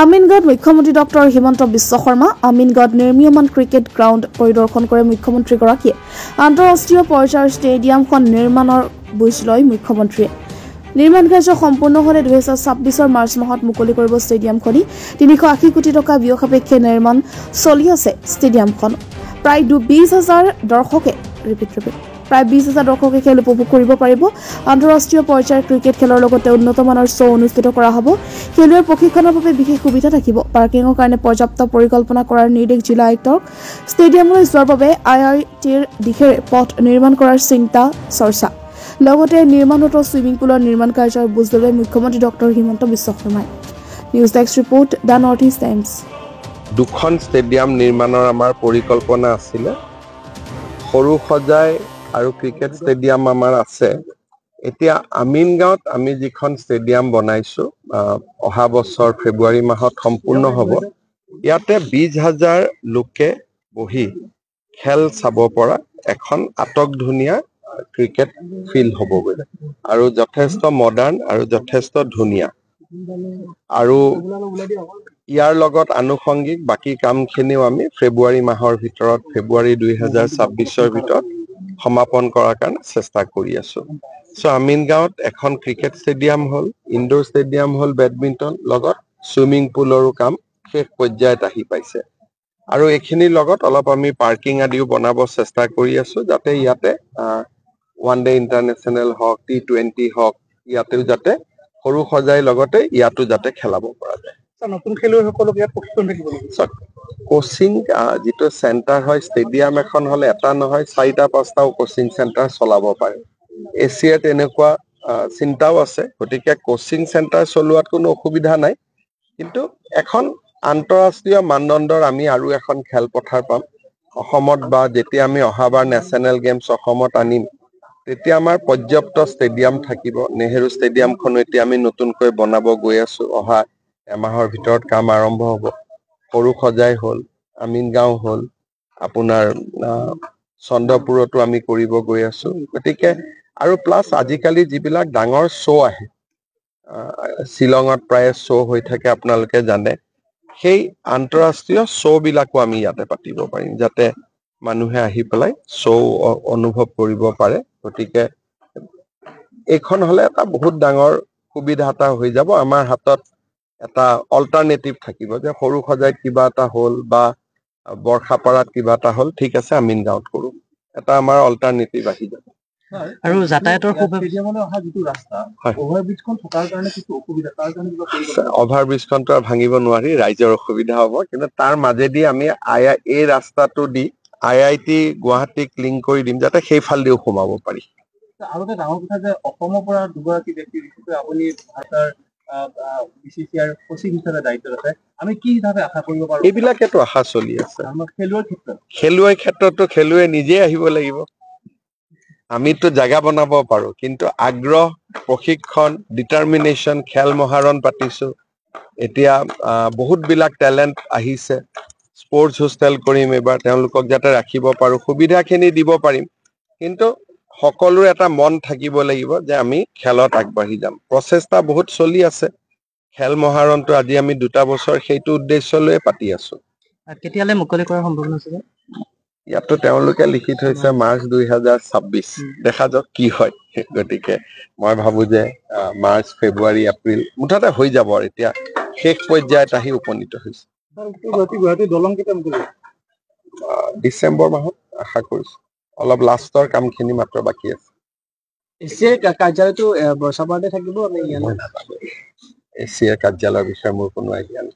আমিনগাঁৱত মুখ্যমন্ত্ৰী ডক্টৰ হিমন্ত বিশ্ব শৰ্মা আমিনগাঁৱত নিৰ্মীয়মান cricket ground পৰিদৰ্শন কৰে মুখ্যমন্ত্ৰীগৰাকীয়ে আন্তঃৰাষ্ট্ৰীয় পৰ্যায়ৰ ষ্টেডিয়ামখন নিৰ্মাণৰ বুজ লয় মুখ্যমন্ত্ৰীয়ে নিৰ্মাণ কাৰ্য সম্পূৰ্ণ হ'লে 2026 মাৰ্চ মাহত মুকলি কৰিব ষ্টেডিয়ামখনি 380 কোটি টকা ব্যয় সাপেক্ষে নিৰ্মাণ চলি আছে ষ্টেডিয়ামখন প্ৰায় 20,000 দৰ্শকে প্ৰায় 20,000 দৰ্শকে খেল উপভোগ কৰিব পাৰিব আন্তঃৰাষ্ট্ৰীয় পৰ্যায়ৰ ক্ৰিকেট খেলৰ লগতে উন্নত মানৰ শ্ব অনুষ্ঠিত কৰা হ'ব খেলুৱৈৰ প্ৰশিক্ষণৰ বাবে বিশেষ সুবিধা থাকিব পাৰ্কিংৰ কাৰণে পৰ্যাপ্ত পৰিকল্পনা কৰাৰ নিৰ্দেশ জিলা আয়ুক্তক ষ্টেডিয়ামলৈ যোৱাৰ বাবে আইআইটিৰ দিশেৰে পথ নিৰ্মাণ কৰাৰ চিন্তা চৰ্চা লগতে নিৰ্মাণৰত সুইমিং পুলৰ নিৰ্মাণ কাৰ্যৰ বুজ ল'লে মুখ্যমন্ত্ৰী ডক্টৰ হিমন্ত বিশ্ব শৰ্মাই news desk report the north east times দুখন ষ্টেডিয়াম নিৰ্মাণৰ আমাৰ পৰিকল্পনা আছিল সৰু সজাই আৰু ক্ৰিকেট ষ্টেডিয়াম আমাৰ আছে এতিয়া আমিনগাঁৱত আমি যিখন ষ্টেডিয়াম বনাইছো অহা বছৰ ফেব্ৰুৱাৰী মাহত সম্পূৰ্ণ হ'ব ইয়াতে 20,000 লোকে বহি খেল চাব পৰা এখন আটক ধুনীয়া ক্ৰিকেট ফিল্ড হ'ব গৈ আৰু যথেষ্ট মডাৰ্ণ আৰু যথেষ্ট ধুনীয়া আৰু ইয়াৰ লগত আনুষংগিক বাকি কামখিনিও আমি ফেব্ৰুৱাৰী মাহৰ ভিতৰত ফেব্ৰুৱাৰী 2026ৰ ভিতৰত সমাপন কৰাৰ কাৰণে চেষ্টা কৰি আছো সো আমিনগাঁৱত এখন ক্ৰিকেট ষ্টেডিয়াম হ'ল ইনডোৰ ষ্টেডিয়াম হ'ল বেডমিণ্টন লগত সুইমিং পুলৰো কাম শেষ পৰ্যায়ত আহি পাইছে আৰু এইখিনিৰ লগত অলপ আমি পাৰ্কিং আদিও বনাব চেষ্টা কৰি আছো যাতে ইয়াতে ওৱান ডে ইণ্টাৰনেশ্যনেল হওক T20 হওক ইয়াতেও যাতে সৰু সজাই লগতে ইয়াতো যাতে খেলাব পৰা যায় নতুন খেলুৱৈসকলক ইয়াত প্ৰশিক্ষণ থাকিব কোচিং যিটো চেণ্টাৰ হয় ষ্টেডিয়াম এখন হলে এটা নহয় 4-5টাও কোচিং চেণ্টাৰ চলাব পাৰে এছিয়াত এনেকুৱা চিন্তাও আছে গতিকে কোচিং চেণ্টাৰ চলোৱাত কোনো অসুবিধা নাই কিন্তু এখন আন্তঃৰাষ্ট্ৰীয় মানদণ্ডৰ আমি আৰু এখন খেলপথাৰ পাম অসমত বা যেতিয়া আমি অহাবাৰ নেশ্যনেল গেমছ অসমত আনিম তেতিয়া আমাৰ পৰ্যাপ্ত ষ্টেডিয়াম থাকিব নেহেৰু ষ্টেডিয়ামখন এতিয়া আমি নতুনকৈ বনাব গৈ আছো অহা এমাহৰ ভিতৰত কাম আৰম্ভ হ'ব সৰু সজাই হ'ল আমিনগাঁও হ'ল আপোনাৰ চন্দ্ৰপুৰতো আমি কৰিব গৈ আছো গতিকে আৰু প্লাছ আজিকালি যিবিলাক ডাঙৰ শ্ব' আহে শ্বিলঙত প্ৰায় শ্ব' হৈ থাকে আপোনালোকে জানে সেই আন্তঃৰাষ্ট্ৰীয় শ্ব' বিলাকো আমি ইয়াতে পাতিব পাৰিম যাতে মানুহে আহি পেলাই শ্ব' অনুভৱ কৰিব পাৰে গতিকে এইখন হলে এটা বহুত ডাঙৰ সুবিধা এটা হৈ যাব আমাৰ হাতত এটা অল্টাৰনেটিভ থাকিব যে সৰু সজাইত কিবা এটা হ'ল বা বৰ্ষাপাৰাত কিবা এটা হ'ল ঠিক আছে আমিনগাঁৱত কৰো এটা আমাৰ অল্টাৰনেটিভ আহি যাব আৰু যাতায়াতৰ ষ্টেডিয়ামলৈ অহা যিটো ৰাস্তা অভাৰব্ৰিজখন থকাৰ কাৰণে কিছু অসুবিধা তাৰ কাৰণে কিবা কৰিব অভাৰব্ৰিজখনটো আৰু ভাঙিব নোৱাৰি ৰাইজৰ অসুবিধা হ'ব কিন্তু তাৰ মাজেদি আমি এই ৰাস্তাটো দি IIT গুৱাহাটীক লিংক কৰি দিম যাতে সেইফালেদিও সোমাব পাৰি আৰু এটা ডাঙৰ কথা যে অসমৰ পৰা দুগৰাকী ব্যক্তি বিশেষকৈ আপুনি ভাৰতৰ BCCIৰ সচিব হিচাপে দায়িত্বত আছে আমি কি হিচাপে আশা কৰিব পাৰো এইবিলাকেতো আশা চলি আছে খেলুৱৈৰ ক্ষেত্ৰতো খেলুৱৈ নিজে আহিব লাগিব আমিতো জায়গা বনাব পাৰো কিন্তু আগ্ৰহ প্ৰশিক্ষণ ডিটাৰমিনেশ্যন খেল মহাৰণ পাতিছো এতিয়া বহুত বিলাক টেলেণ্ট আহিছে স্পৰ্টছ হোষ্টেল কৰিম এবাৰ তেওঁলোকক যাতে ৰাখিব পাৰো সুবিধাখিনি দিব পাৰিম কিন্তু সকলোৰে এটা মন থাকিব লাগিব যে আমি খেলত আগবাঢ়ি যাম প্ৰচেষ্টা বহুত চলি আছে খেল মহাৰণটো আজি আমি 2 বছৰ সেইটো উদ্দেশ্য লৈ পাতি আছো কেতিয়ালৈ মুকলি কৰাৰ সম্ভাৱনা আছে ইয়াতো তেওঁলোকে লিখি থৈছে মাৰ্চ 2026 দেখা যাওক কি হয় গতিকে মই ভাবো যে মাৰ্চ ফেব্ৰুৱাৰী এপ্ৰিল মুঠতে হৈ যাব আৰু এতিয়া শেষ পৰ্যায়ত আহি উপনীত হৈছে গুৱাহাটী দলং কেতিয়া মুকলি ডিচেম্বৰ মাহত আশা কৰিছো অলপ লাষ্টৰ কামখিনি মাত্ৰ বাকী আছে এছিয়াৰ কাৰ্যালয়টো বৰ্ষাপাৰাতে থাকিব নে এছিয়াৰ কাৰ্যালয়ৰ বিষয়ে মোৰ কোনো আইডিয়া নাই